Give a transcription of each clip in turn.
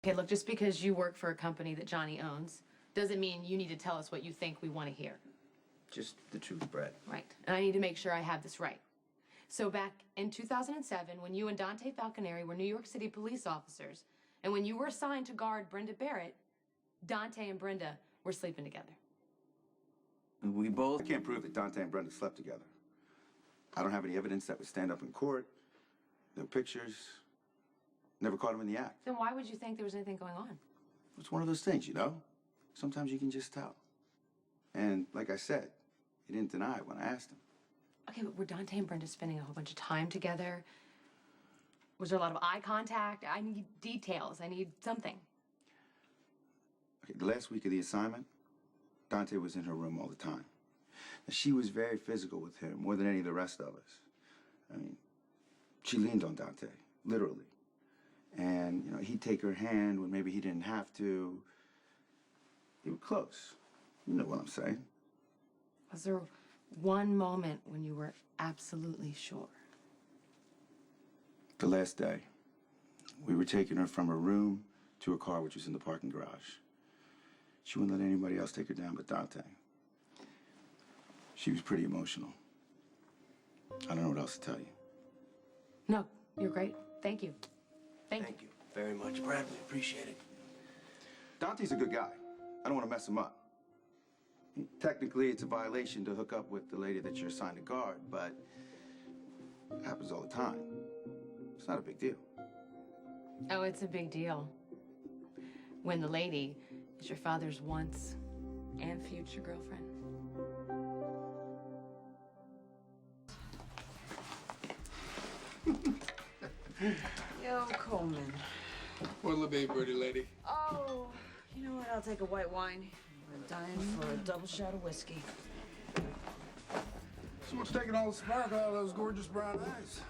Okay, look, just because you work for a company that Johnny owns doesn't mean you need to tell us what you think we want to hear. Just the truth, Brett. Right. And I need to make sure I have this right. So back in 2007, when you and Dante Falconeri were New York City police officers, and when you were assigned to guard Brenda Barrett, Dante and Brenda were sleeping together. We both can't prove that Dante and Brenda slept together. I don't have any evidence that would stand up in court. No pictures. Never caught him in the act. Then why would you think there was anything going on? It's one of those things, you know? Sometimes you can just tell. And like I said, he didn't deny it when I asked him. Okay, but were Dante and Brenda spending a whole bunch of time together? Was there a lot of eye contact? I need details. I need something. Okay, the last week of the assignment, Dante was in her room all the time. Now, she was very physical with him, more than any of the rest of us. I mean, she leaned on Dante, literally. And, you know, he'd take her hand when maybe he didn't have to. They were close. You know what I'm saying. Was there one moment when you were absolutely sure? The last day, we were taking her from her room to her car, which was in the parking garage. She wouldn't let anybody else take her down but Dante. She was pretty emotional. I don't know what else to tell you. No, you're great. Thank you. Thank you. You very much, Brad. We appreciate it. Dante's a good guy. I don't want to mess him up. Technically, it's a violation to hook up with the lady that you're assigned to guard, but it happens all the time. It's not a big deal. Oh, it's a big deal. When the lady is your father's once and future girlfriend. Yo, Coleman. What'll it be, pretty lady? Oh, you know what? I'll take a white wine. I'm dying for a double shot of whiskey. So what's taking all the sparkle out of those gorgeous brown eyes?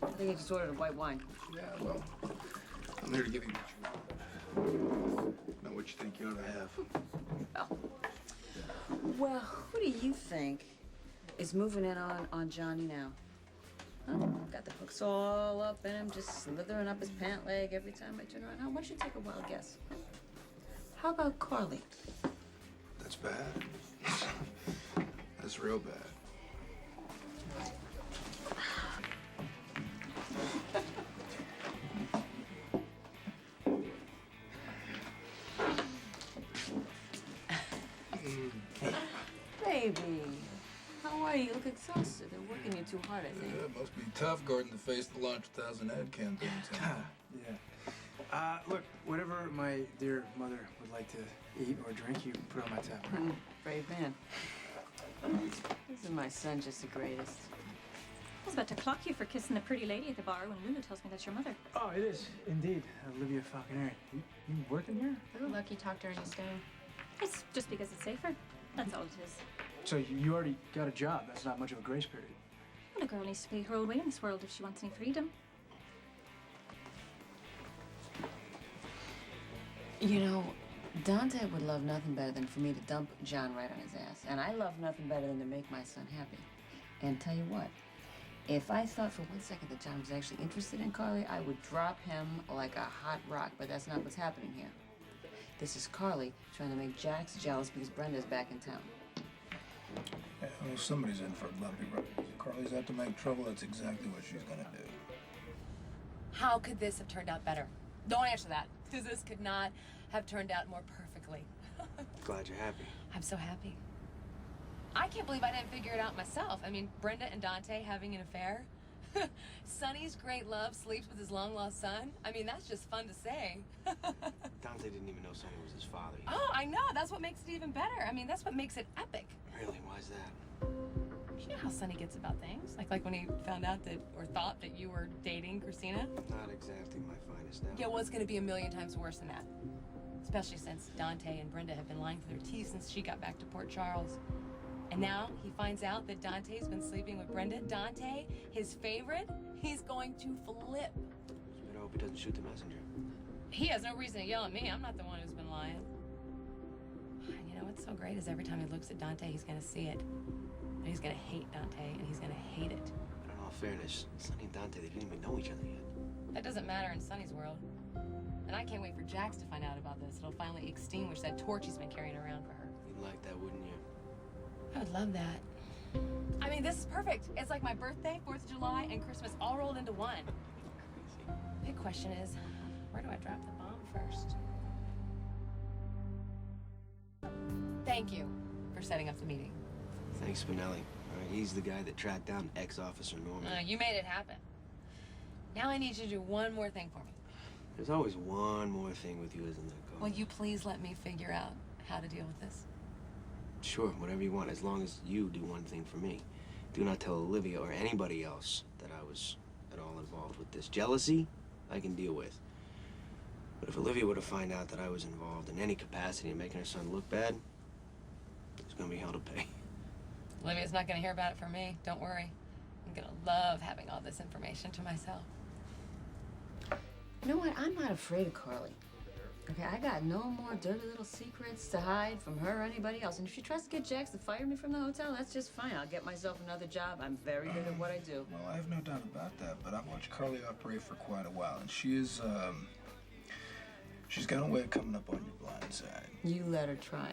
I think I just ordered a white wine. Yeah, well, I'm here to give you what you want. Know what you think you ought to have. Well, who do you think is moving in on Johnny now? Huh? Got the hooks all up in him, just slithering up his pant leg every time I turn around. How much you take a wild guess? How about Carly? That's bad. That's real bad. Baby, how are you? You look exhausted. They're working you too hard, I think. Yeah, it must be tough guarding the face of the Launch 1000 ad campaign. Yeah. Look, whatever my dear mother would like to eat or drink, you can put on my tab. Brave man. Isn't my son just the greatest? I was about to clock you for kissing the pretty lady at the bar when Lulu tells me that's your mother. Oh, it is, indeed. Olivia Falconeri. You working here? Lucky talked her into staying. It's just because it's safer. That's all it is. So you already got a job. That's not much of a grace period. Well, a girl needs to pay her own way in this world if she wants any freedom. You know, Dante would love nothing better than for me to dump John right on his ass. And I love nothing better than to make my son happy. And tell you what, if I thought for 1 second that John was actually interested in Carly, I would drop him like a hot rock. But that's not what's happening here. This is Carly trying to make Jax jealous because Brenda's back in town. Yeah, well, somebody's in for a bumpy ride. If Carly's out to make trouble, that's exactly what she's gonna do. How could this have turned out better? Don't answer that, because this could not have turned out more perfectly. Glad you're happy. I'm so happy. I can't believe I didn't figure it out myself. I mean, Brenda and Dante having an affair. Sonny's great love sleeps with his long-lost son. I mean, that's just fun to say. Dante didn't even know Sonny was his father. Oh, I know. That's what makes it even better. I mean, that's what makes it epic. Really? Why's that? You know how Sonny gets about things? Like when he found out that, or thought that you were dating Christina? Not exactly my finest now. Yeah, well, it's gonna be a million times worse than that. Especially since Dante and Brenda have been lying through their teeth since she got back to Port Charles. And now he finds out that Dante's been sleeping with Brenda. Dante, his favorite, he's going to flip. So I hope he doesn't shoot the messenger. He has no reason to yell at me. I'm not the one who's been lying. And you know what's so great is every time he looks at Dante, he's gonna see it. And he's gonna hate Dante, and he's gonna hate it. But in all fairness, Sonny and Dante, they didn't even know each other yet. That doesn't matter in Sonny's world. And I can't wait for Jax to find out about this. It'll finally extinguish that torch he's been carrying around for her. You'd like that, wouldn't you? I would love that. I mean, this is perfect. It's like my birthday, 4th of July, and Christmas all rolled into one. Big question is, where do I drop the bomb first? Thank you for setting up the meeting. Thanks, Spinelli. All right, he's the guy that tracked down ex-officer Norman. You made it happen. Now I need you to do one more thing for me. There's always one more thing with you, isn't there, Cole? Will you please let me figure out how to deal with this? Sure, whatever you want, as long as you do one thing for me. Do not tell Olivia or anybody else that I was at all involved with this. Jealousy, I can deal with. But if Olivia were to find out that I was involved in any capacity in making her son look bad, there's gonna be hell to pay. Olivia's not gonna hear about it from me. Don't worry. I'm gonna love having all this information to myself. You know what? I'm not afraid of Carly. Okay, I got no more dirty little secrets to hide from her or anybody else. And if she tries to get Jax to fire me from the hotel, that's just fine. I'll get myself another job. I'm very good at what I do. Well, I have no doubt about that, but I've watched Carly operate for quite a while, and she is, she's got a way of coming up on your blind side. You let her try.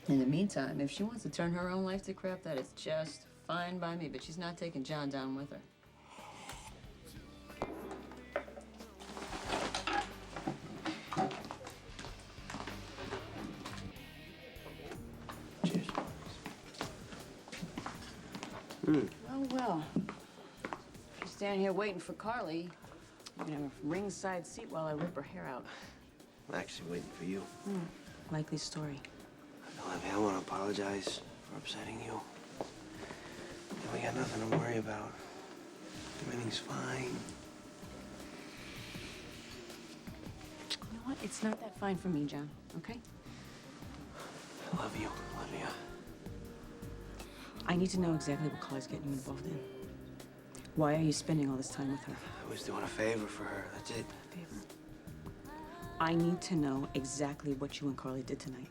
In the meantime, if she wants to turn her own life to crap, that is just fine by me. But she's not taking John down with her. Cheers. Well. If you stand here waiting for Carly, you can have a ringside seat while I rip her hair out. I'm actually waiting for you. Likely story. Olivia, I want to apologize for upsetting you. We got nothing to worry about. Everything's fine. You know what? It's not that fine for me, John, okay? I love you, Olivia. I need to know exactly what Carly's getting you involved in. Why are you spending all this time with her? I was doing a favor for her, that's it. Favor. I need to know exactly what you and Carly did tonight.